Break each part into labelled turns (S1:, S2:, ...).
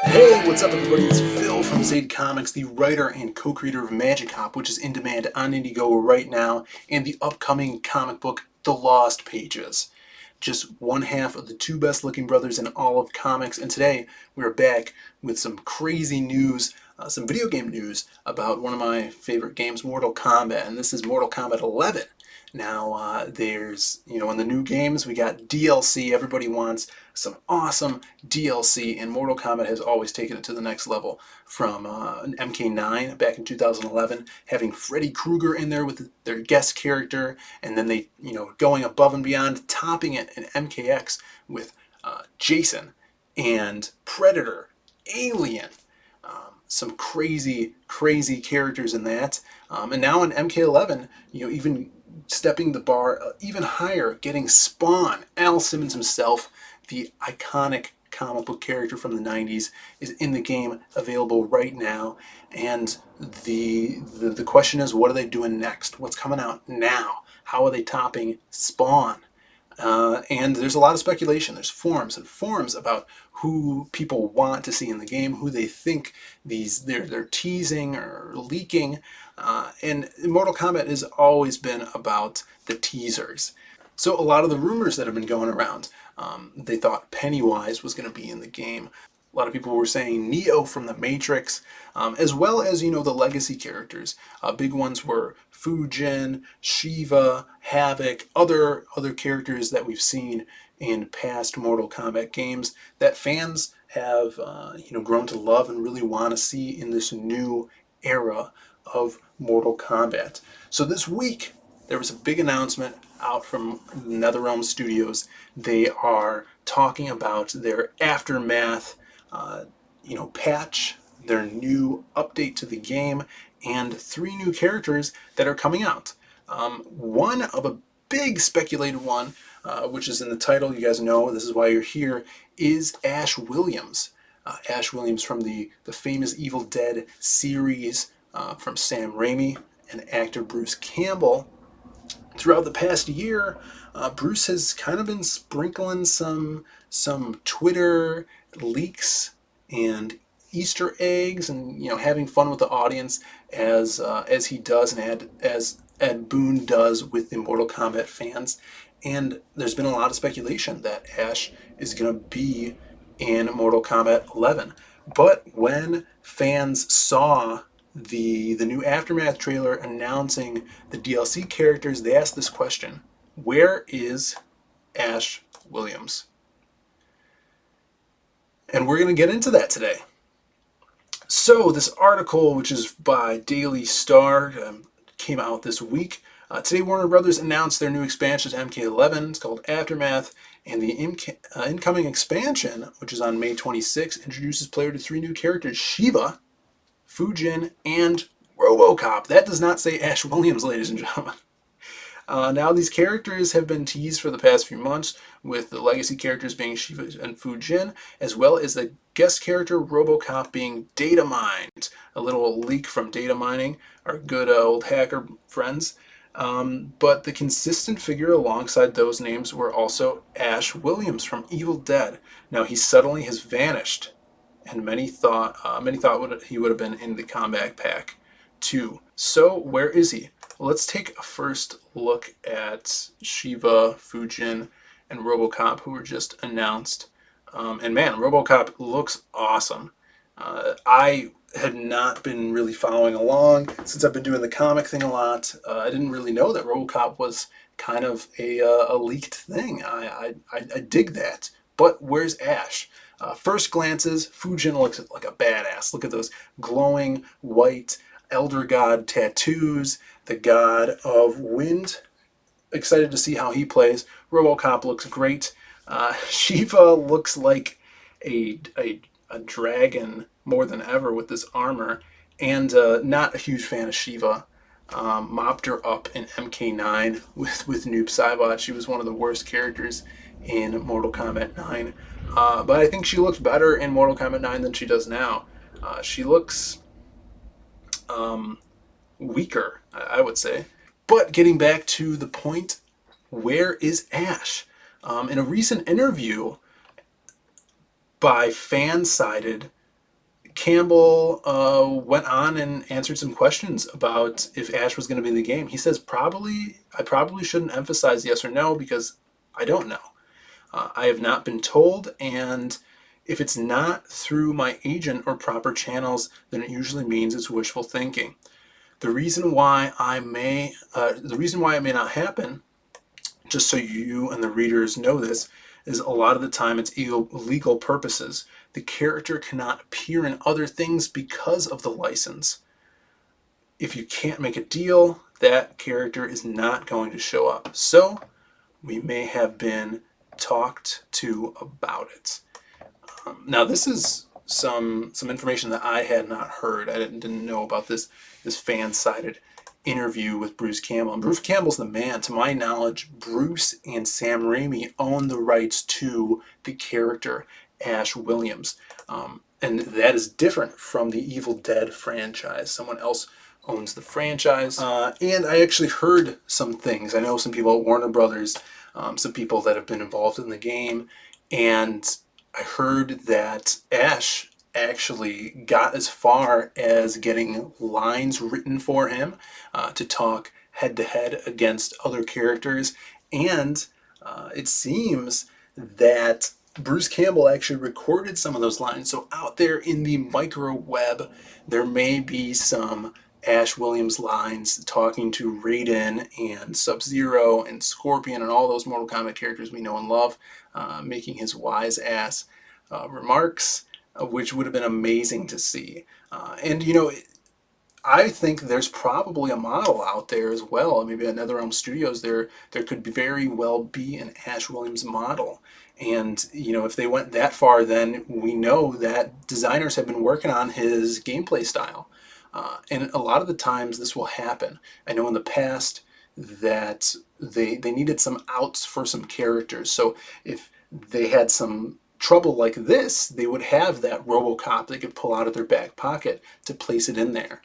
S1: Hey, what's up everybody? It's Phil from Zade Comics, the writer and co-creator of Magic Hop, which is in demand on Indiegogo right now, and the upcoming comic book, The Lost Pages. Just one half of the two best looking brothers in all of comics, and today we're back with some crazy news, some video game news about one of my favorite games, Mortal Kombat, and this is Mortal Kombat 11. Now, in the new games, we got DLC. Everybody wants some awesome DLC, and Mortal Kombat has always taken it to the next level. From an MK9 back in 2011, having Freddy Krueger in there with their guest character, and then going above and beyond, topping it in MKX with Jason and Predator, Alien, some crazy, crazy characters in that. And now in MK11, even stepping the bar even higher, getting Spawn, Al Simmons himself, the iconic comic book character from the 90s, is in the game, available right now. And the question is, what are they doing next? What's coming out now? How are they topping Spawn? And there's a lot of speculation. There's forums and forums about who people want to see in the game, who they think they're teasing or leaking. And Mortal Kombat has always been about the teasers. So a lot of the rumors that have been going around, they thought Pennywise was going to be in the game. A lot of people were saying Neo from the Matrix, as well as, the legacy characters. Big ones were Fujin, Shiva, Havoc, other characters that we've seen in past Mortal Kombat games that fans have, grown to love and really want to see in this new era of Mortal Kombat. So this week, there was a big announcement out from NetherRealm Studios. They are talking about their Aftermath patch, their new update to the game, and 3 new characters that are coming out. One of a big speculated one, which is in the title, you guys know, this is why you're here, is Ash Williams. Ash Williams from the famous Evil Dead series from Sam Raimi and actor Bruce Campbell. Throughout the past year, Bruce has kind of been sprinkling some Twitter leaks and Easter eggs, and having fun with the audience as he does, and as Ed Boon does with the Mortal Kombat fans. And there's been a lot of speculation that Ash is going to be in Mortal Kombat 11. But when fans saw the new Aftermath trailer announcing the DLC characters, they asked this question: where is Ash Williams? And we're going to get into that today. So this article, which is by Daily Star, came out this week. Today Warner Brothers announced their new expansion to MK11. It's called Aftermath, and the incoming expansion, which is on May 26th, introduces player to 3 new characters: Shiva, Fujin, and RoboCop. That does not say Ash Williams, ladies and gentlemen. Now, these characters have been teased for the past few months, with the legacy characters being Shiva and Fujin, as well as the guest character RoboCop being data mined. A little leak from data mining, our good old hacker friends. But the consistent figure alongside those names were also Ash Williams from Evil Dead. Now, he suddenly has vanished, and many thought he would have been in the Combat Pack too. So where is he? Let's take a first look at Shiva, Fujin, and RoboCop, who were just announced. And man, RoboCop looks awesome. I had not been really following along since I've been doing the comic thing a lot. I didn't really know that RoboCop was kind of a leaked thing. I dig that. But where's Ash? First glances, Fujin looks like a badass. Look at those glowing white Elder God tattoos, the God of Wind. Excited to see how he plays. RoboCop looks great. Shiva looks like a dragon more than ever with this armor, and not a huge fan of Shiva. Mopped her up in MK9 with Noob Saibot. She was one of the worst characters in Mortal Kombat 9. But I think she looks better in Mortal Kombat 9 than she does now. She looks weaker, I would say. But getting back to the point, where is Ash? In a recent interview by fan-sided Campbell went on and answered some questions about if Ash was going to be in the game. He says, I probably shouldn't emphasize yes or no because I don't know. I have not been told, and if it's not through my agent or proper channels, then it usually means it's wishful thinking. The reason why it may not happen, just so you and the readers know this, is a lot of the time it's legal purposes. The character cannot appear in other things because of the license. If you can't make a deal, that character is not going to show up. So we may have been talked to about it. Now this is some information that I had not heard. I didn't know about this fan-sided interview with Bruce Campbell. And Bruce Campbell's the man. To my knowledge, Bruce and Sam Raimi own the rights to the character Ash Williams. And that is different from the Evil Dead franchise. Someone else owns the franchise. And I actually heard some things. I know some people at Warner Brothers, some people that have been involved in the game, and I heard that Ash actually got as far as getting lines written for him to talk head-to-head against other characters, and it seems that Bruce Campbell actually recorded some of those lines. So out there in the microweb, there may be some Ash Williams lines talking to Raiden and Sub-Zero and Scorpion and all those Mortal Kombat characters we know and love, making his wise ass remarks, which would have been amazing to see. And you know, I think there's probably a model out there as well. Maybe at NetherRealm Studios, there could very well be an Ash Williams model. And you know, if they went that far, then we know that designers have been working on his gameplay style. And a lot of the times this will happen. I know in the past that they needed some outs for some characters. So if they had some trouble like this, they would have that RoboCop they could pull out of their back pocket to place it in there.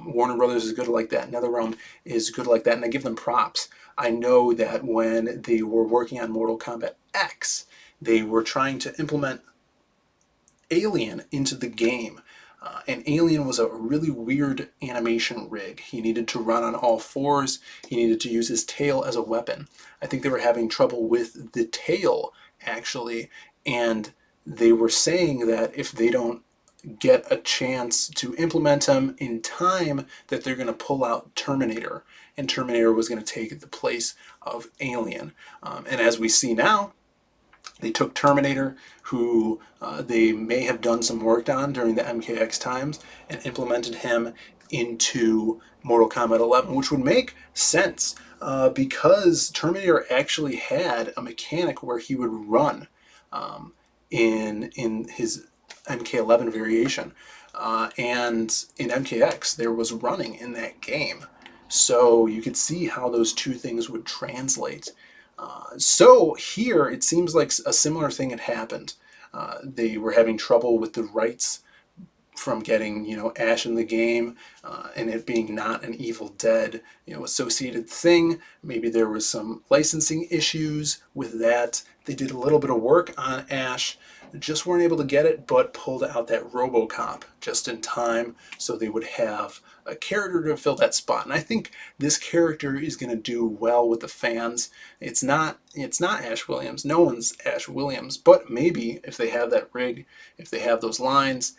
S1: Warner Brothers is good like that. NetherRealm is good like that, and I give them props. I know that when they were working on Mortal Kombat X, they were trying to implement Alien into the game. And Alien was a really weird animation rig. He needed to run on all fours. He needed to use his tail as a weapon. I think they were having trouble with the tail, actually, and they were saying that if they don't get a chance to implement him in time, that they're going to pull out Terminator, and Terminator was going to take the place of Alien. And as we see now, they took Terminator, who they may have done some work on during the MKX times, and implemented him into Mortal Kombat 11, which would make sense because Terminator actually had a mechanic where he would run in his MK11 variation. And in MKX, there was running in that game. So you could see how those two things would translate. So here, it seems like a similar thing had happened. They were having trouble with the rights from getting, you know, Ash in the game, and it being not an Evil Dead, you know, associated thing. Maybe there was some licensing issues with that. They did a little bit of work on Ash, just weren't able to get it, but pulled out that RoboCop just in time so they would have a character to fill that spot. And I think this character is going to do well with the fans. It's not Ash Williams. No one's Ash Williams, but maybe if they have that rig, if they have those lines,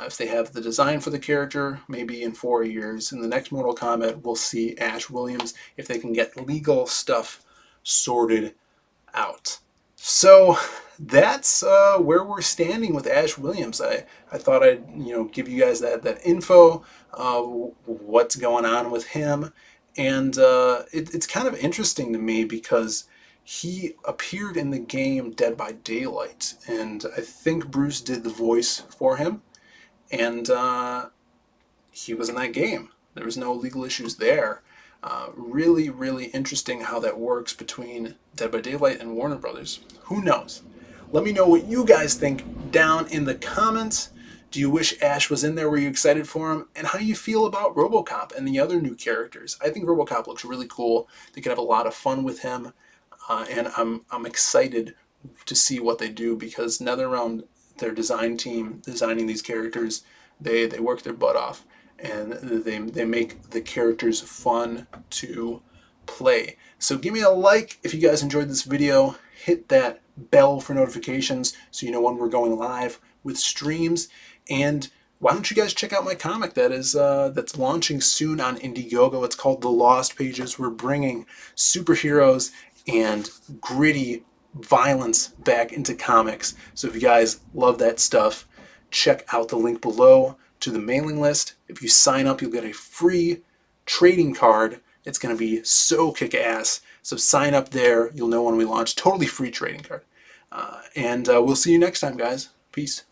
S1: if they have the design for the character, maybe in 4 years, in the next Mortal Kombat, we'll see Ash Williams if they can get legal stuff sorted out. So that's where we're standing with Ash Williams. I thought I'd give you guys that info, what's going on with him, and it's kind of interesting to me because he appeared in the game Dead by Daylight, and I think Bruce did the voice for him, and he was in that game. There was no legal issues there. Really, really interesting how that works between Dead by Daylight and Warner Brothers. Who knows? Let me know what you guys think down in the comments. Do you wish Ash was in there? Were you excited for him? And how do you feel about RoboCop and the other new characters? I think RoboCop looks really cool. They could have a lot of fun with him, and I'm excited to see what they do because NetherRealm, their design team designing these characters, They work their butt off, and they make the characters fun to play. So give me a like if you guys enjoyed this video. Hit that bell for notifications so you know when we're going live with streams. And why don't you guys check out my comic that's launching soon on Indiegogo. It's called The Lost Pages. We're bringing superheroes and gritty violence back into comics. So if you guys love that stuff, check out the link below to the mailing list. If you sign up, you'll get a free trading card. It's going to be so kick-ass. So sign up there. You'll know when we launch. Totally free trading card. And we'll see you next time, guys. Peace.